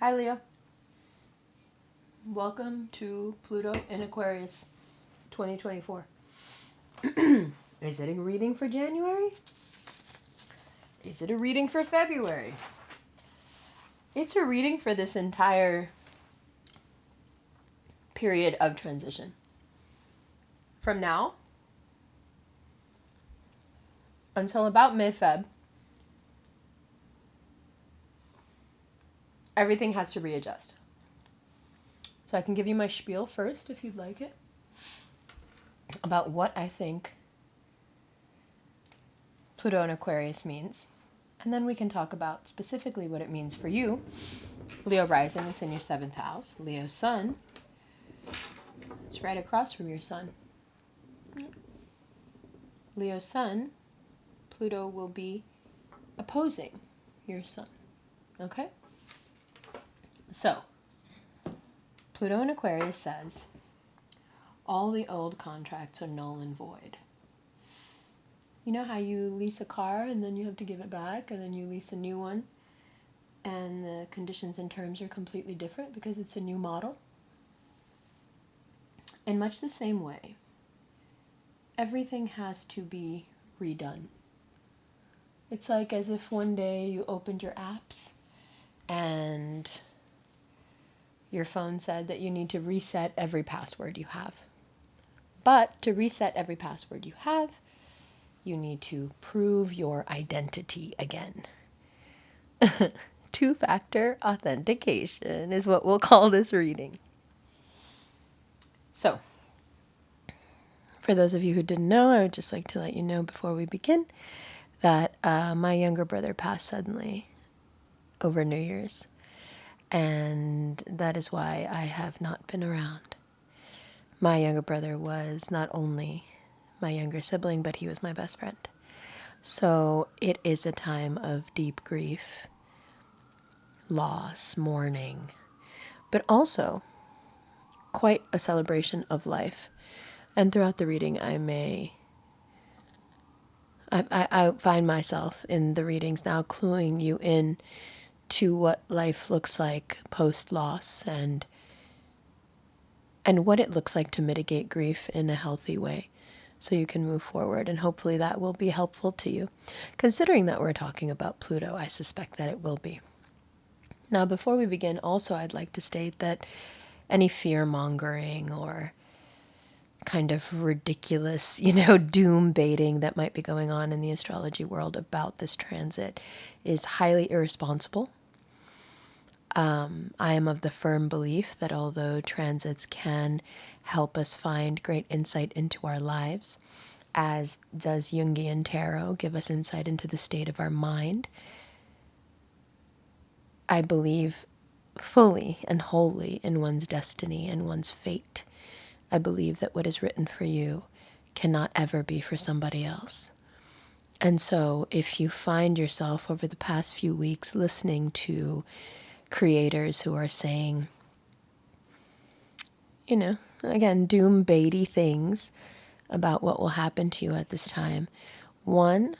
Hi, Leo. Welcome to Pluto in Aquarius 2024. Is it a reading for January? Is it a reading for February? It's a reading for this entire period of transition. From now until about mid-Feb, everything has to readjust. So I can give you my spiel first, if you'd like it, about what I think Pluto in Aquarius means. And then we can talk about specifically what it means for you. Leo rising, it's in your 7th house. Leo sun, it's right across from your sun. Leo sun, Pluto will be opposing your sun. Okay? So, Pluto in Aquarius says, all the old contracts are null and void. You know how you lease a car and then you have to give it back and then you lease a new one and the conditions and terms are completely different because it's a new model? In much the same way, everything has to be redone. It's like as if one day you opened your apps and your phone said that you need to reset every password you have. But to reset every password you have, you need to prove your identity again. Two-factor authentication is what we'll call this reading. So, for those of you who didn't know, I would just like to let you know before we begin that my younger brother passed suddenly over New Year's. And that is why I have not been around. My younger brother was not only my younger sibling, but he was my best friend. So it is a time of deep grief, loss, mourning, but also quite a celebration of life. And throughout the reading, I find myself in the readings now cluing you in to what life looks like post-loss and what it looks like to mitigate grief in a healthy way so you can move forward. And hopefully that will be helpful to you. Considering that we're talking about Pluto, I suspect that it will be. Now, before we begin, also I'd like to state that any fear-mongering or kind of ridiculous, doom baiting that might be going on in the astrology world about this transit is highly irresponsible. I am of the firm belief that although transits can help us find great insight into our lives, as does Jungian tarot give us insight into the state of our mind, I believe fully and wholly in one's destiny and one's fate. I believe that what is written for you cannot ever be for somebody else. And so if you find yourself over the past few weeks listening to creators who are saying, again, doom baity things about what will happen to you at this time, one,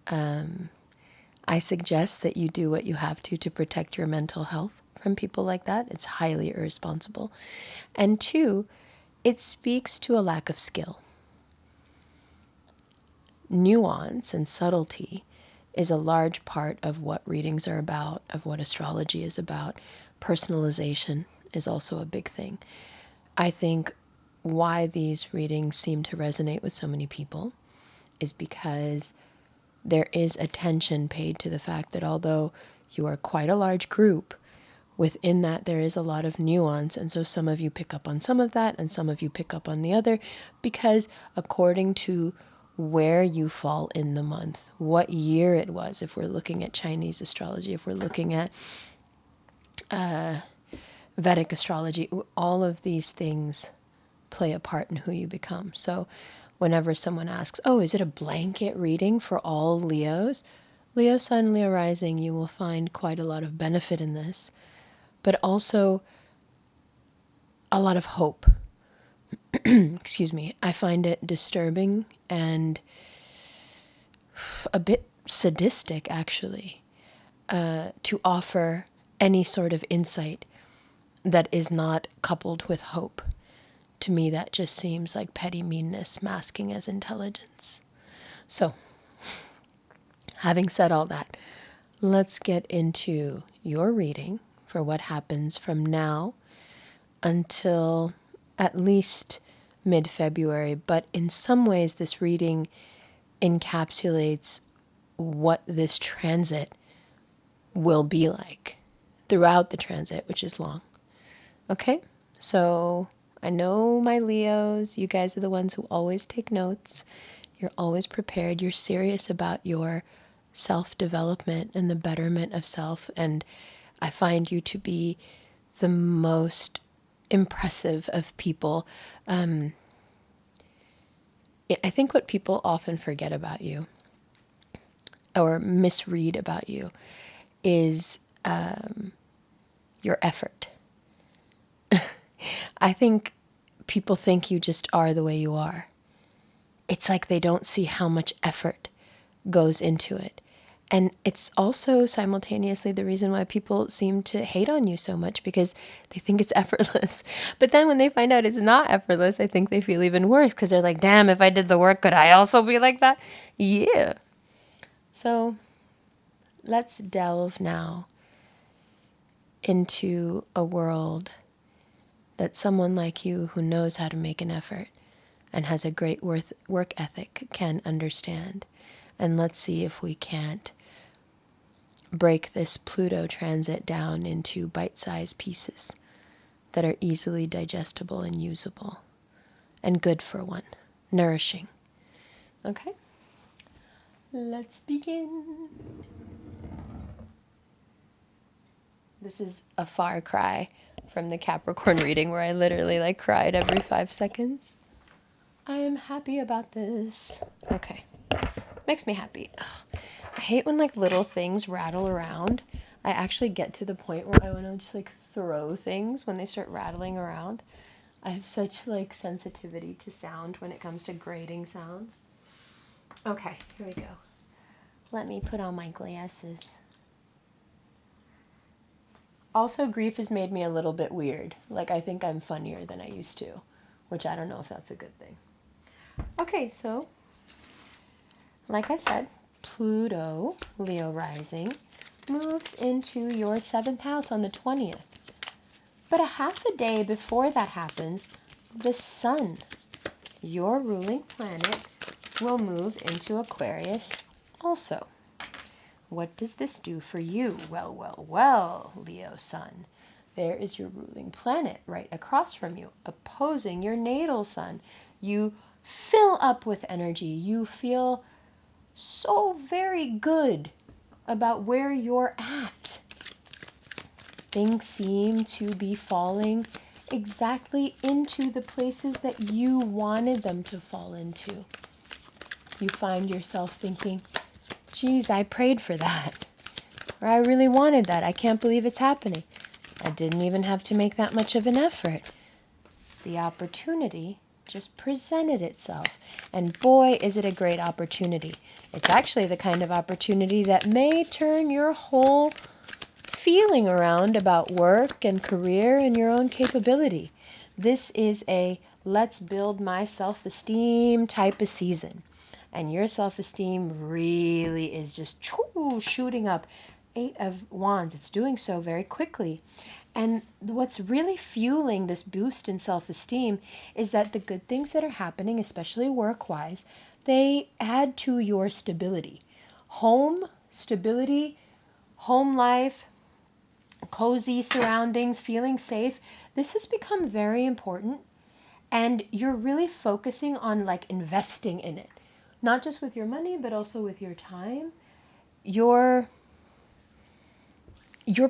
I suggest that you do what you have to protect your mental health from people like that. It's highly irresponsible. And two, it speaks to a lack of skill. Nuance and subtlety is a large part of what readings are about, of what astrology is about. Personalization is also a big thing. I think why these readings seem to resonate with so many people is because there is attention paid to the fact that although you are quite a large group, within that there is a lot of nuance, and so some of you pick up on some of that and some of you pick up on the other, because according to where you fall in the month, what year it was, if we're looking at Chinese astrology, if we're looking at Vedic astrology, all of these things play a part in who you become. So whenever someone asks, oh, is it a blanket reading for all Leos? Leo sun, Leo rising, you will find quite a lot of benefit in this, but also a lot of hope. Excuse me. I find it disturbing and a bit sadistic, actually, to offer any sort of insight that is not coupled with hope. To me, that just seems like petty meanness masking as intelligence. So, having said all that, let's get into your reading for what happens from now until at least mid-February. But in some ways, this reading encapsulates what this transit will be like throughout the transit, which is long. Okay? So I know my Leos, you guys are the ones who always take notes. You're always prepared. You're serious about your self-development and the betterment of self. And I find you to be the most impressive of people. I think what people often forget about you or misread about you is your effort. I think people think you just are the way you are. It's like they don't see how much effort goes into it. And it's also simultaneously the reason why people seem to hate on you so much, because they think it's effortless. But then when they find out it's not effortless, I think they feel even worse, because they're like, damn, if I did the work, could I also be like that? Yeah. So let's delve now into a world that someone like you who knows how to make an effort and has a great work ethic can understand. And let's see if we can't break this Pluto transit down into bite-sized pieces that are easily digestible and usable and good for one, nourishing. Okay? Let's begin. This is a far cry from the Capricorn reading where I literally cried every 5 seconds. I am happy about this. Okay. Makes me happy. Ugh. I hate when little things rattle around. I actually get to the point where I want to just throw things when they start rattling around. I have such sensitivity to sound when it comes to grating sounds. Okay, here we go. Let me put on my glasses. Also, grief has made me a little bit weird. I think I'm funnier than I used to, which I don't know if that's a good thing. Okay, so, like I said, Pluto, Leo rising, moves into your 7th house on the 20th. But a half a day before that happens, the sun, your ruling planet, will move into Aquarius also. What does this do for you? Well, Leo sun. There is your ruling planet right across from you, opposing your natal sun. You fill up with energy. You feel so very good about where you're at. Things seem to be falling exactly into the places that you wanted them to fall into. You find yourself thinking, geez, I prayed for that. Or I really wanted that. I can't believe it's happening. I didn't even have to make that much of an effort. The opportunity just presented itself. And boy, is it a great opportunity. It's actually the kind of opportunity that may turn your whole feeling around about work and career and your own capability. This is a let's build my self-esteem type of season. And your self-esteem really is just shooting up. 8 of Wands. It's doing so very quickly. And what's really fueling this boost in self-esteem is that the good things that are happening, especially work-wise, they add to your stability. Home, stability, home life, cozy surroundings, feeling safe. This has become very important. And you're really focusing on investing in it. Not just with your money, but also with your time. Your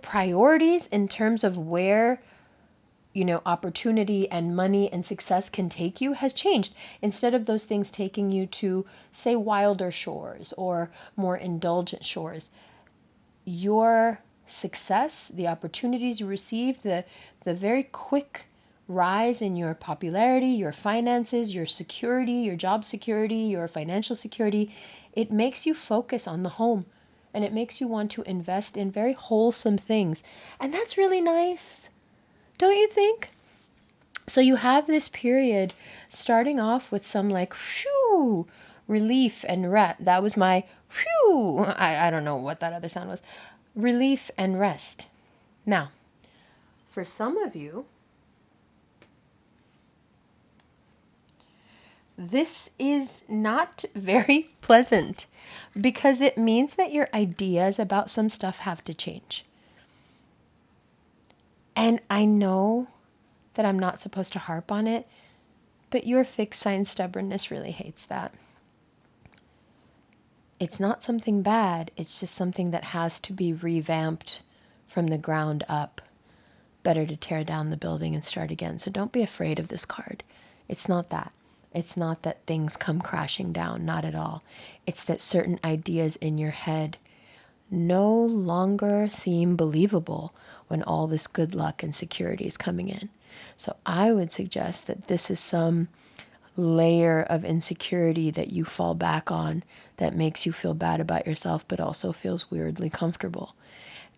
priorities in terms of where, opportunity and money and success can take you has changed. Instead of those things taking you to, say, wilder shores or more indulgent shores, your success, the opportunities you receive, the very quick rise in your popularity, your finances, your security, your job security, your financial security, it makes you focus on the home. and it makes you want to invest in very wholesome things. And that's really nice, don't you think? So you have this period starting off with some like, whew, relief and rest. That was my whew. I don't know what that other sound was. Relief and rest. Now, for some of you, this is not very pleasant because it means that your ideas about some stuff have to change. And I know that I'm not supposed to harp on it, but your fixed sign stubbornness really hates that. It's not something bad, it's just something that has to be revamped from the ground up. Better to tear down the building and start again. So don't be afraid of this card. It's not that. It's not that things come crashing down, not at all. It's that certain ideas in your head no longer seem believable when all this good luck and security is coming in. So I would suggest that this is some layer of insecurity that you fall back on that makes you feel bad about yourself, but also feels weirdly comfortable.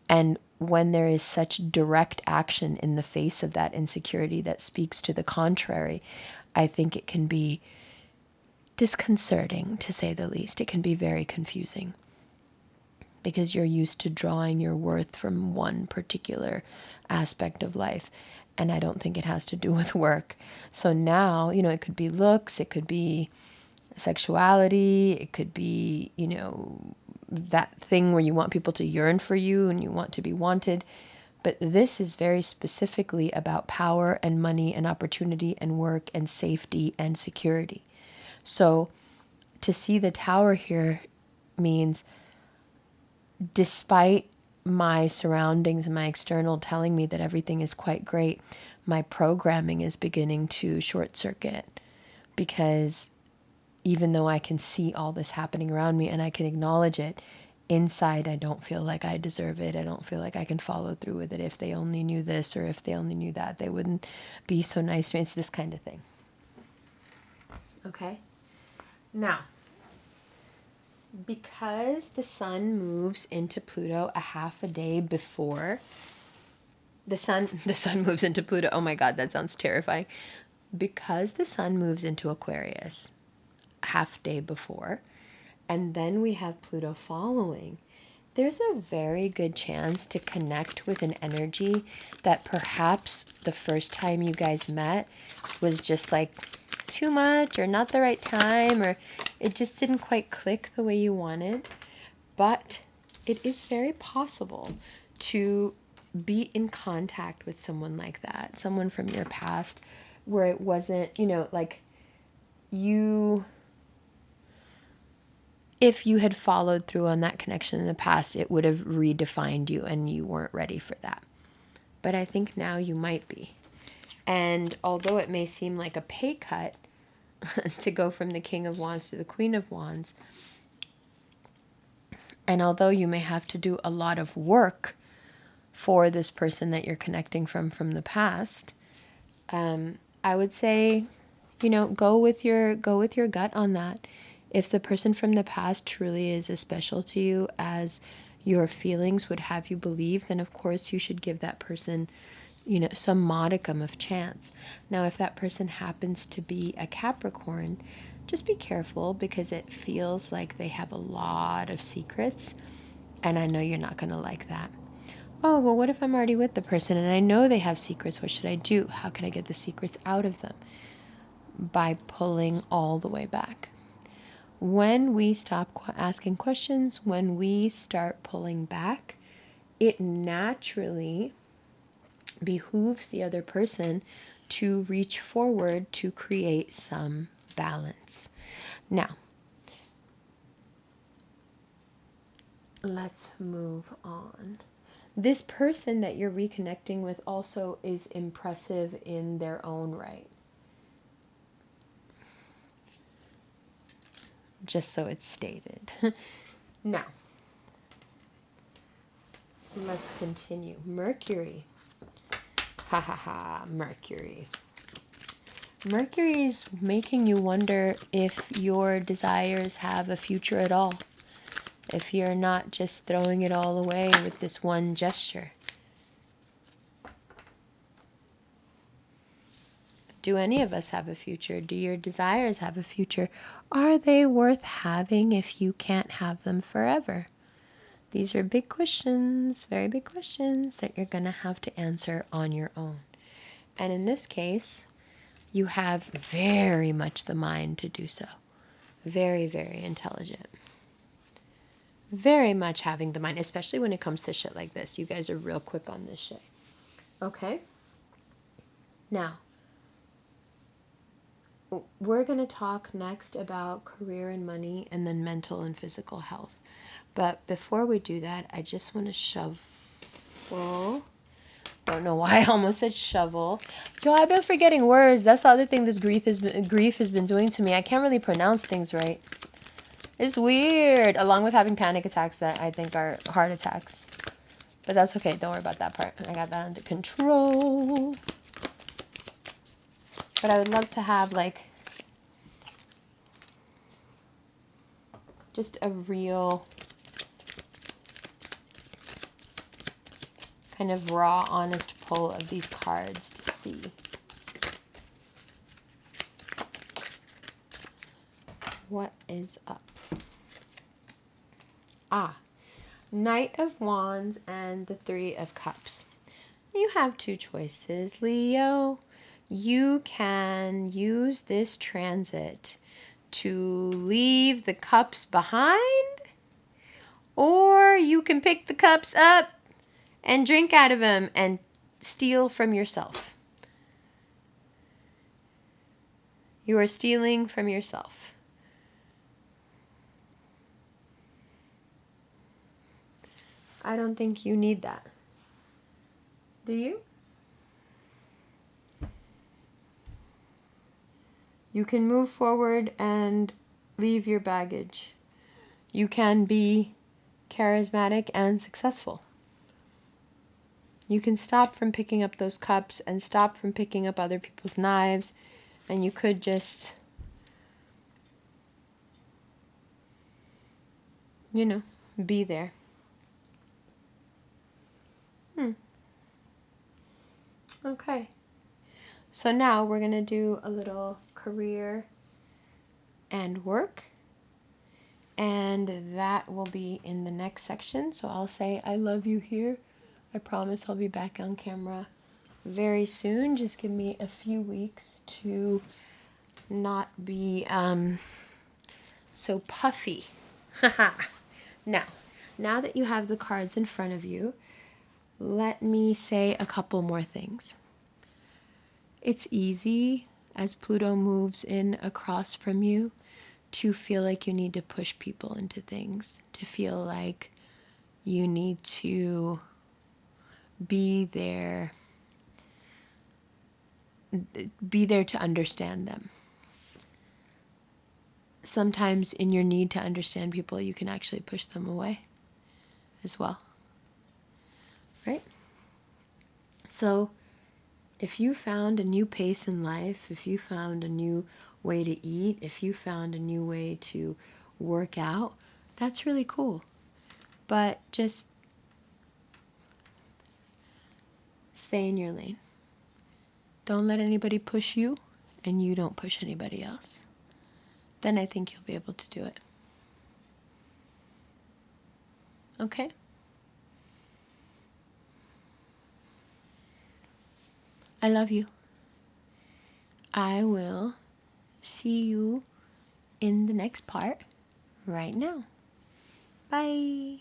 And when there is such direct action in the face of that insecurity that speaks to the contrary, I think it can be disconcerting, to say the least. It can be very confusing because you're used to drawing your worth from one particular aspect of life. And I don't think it has to do with work. So now, it could be looks, it could be sexuality, it could be, that thing where you want people to yearn for you and you want to be wanted. But this is very specifically about power and money and opportunity and work and safety and security. So to see the tower here means, despite my surroundings and my external telling me that everything is quite great, my programming is beginning to short circuit, because even though I can see all this happening around me and I can acknowledge it, inside I don't feel like I deserve it. I don't feel like I can follow through with it. If they only knew this or if they only knew that, they wouldn't be so nice to me. It's this kind of thing. Okay? Now, because the sun moves into Pluto a half a day before the sun moves into Pluto. Oh my God, that sounds terrifying. Because the sun moves into Aquarius half day before, and then we have Pluto following, there's a very good chance to connect with an energy that perhaps the first time you guys met was just like too much or not the right time, or it just didn't quite click the way you wanted. But it is very possible to be in contact with someone like that, someone from your past, where it wasn't, like you, if you had followed through on that connection in the past, it would have redefined you and you weren't ready for that. But I think now you might be. And although it may seem like a pay cut to go from the King of Wands to the Queen of Wands, and although you may have to do a lot of work for this person that you're connecting from the past, I would say, go with your gut on that. If the person from the past truly is as special to you as your feelings would have you believe, then of course you should give that person, some modicum of chance. Now, if that person happens to be a Capricorn, just be careful, because it feels like they have a lot of secrets, and I know you're not going to like that. Oh, well, what if I'm already with the person and I know they have secrets? What should I do? How can I get the secrets out of them? By pulling all the way back. When we stop asking questions, when we start pulling back, it naturally behooves the other person to reach forward to create some balance. Now, let's move on. This person that you're reconnecting with also is impressive in their own right. Just so it's stated. Now, let's continue. Mercury. Ha ha ha, Mercury. Mercury is making you wonder if your desires have a future at all. if you're not just throwing it all away with this one gesture. Do any of us have a future? Do your desires have a future? Are they worth having if you can't have them forever? These are big questions, very big questions that you're going to have to answer on your own. And in this case, you have very much the mind to do so. Very, very intelligent. Very much having the mind, especially when it comes to shit like this. You guys are real quick on this shit. Okay? Now, we're going to talk next about career and money and then mental and physical health. But before we do that, I just want to shuffle. Don't know why I almost said shovel. Yo, I've been forgetting words. That's the other thing this grief has been doing to me. I can't really pronounce things right. It's weird. Along with having panic attacks that I think are heart attacks. But that's okay. Don't worry about that part. I got that under control. But I would love to have, like, just a real kind of raw, honest pull of these cards to see. What is up? Knight of Wands and the Three of Cups. You have two choices, Leo. You can use this transit to leave the cups behind, or you can pick the cups up and drink out of them and steal from yourself. You are stealing from yourself. I don't think you need that. Do you? You can move forward and leave your baggage. You can be charismatic and successful. You can stop from picking up those cups and stop from picking up other people's knives, and you could just, be there. Okay. So now we're going to do a little career and work. And that will be in the next section. So I'll say I love you here. I promise I'll be back on camera very soon. Just give me a few weeks to not be so puffy. Now that you have the cards in front of you, let me say a couple more things. It's easy as Pluto moves in across from you to feel like you need to push people into things, to feel like you need to be there to understand them. Sometimes in your need to understand people, you can actually push them away as well. Right? So if you found a new pace in life, if you found a new way to eat, if you found a new way to work out, that's really cool. But just stay in your lane. Don't let anybody push you, and you don't push anybody else. Then I think you'll be able to do it. Okay? I love you. I will see you in the next part right now. Bye.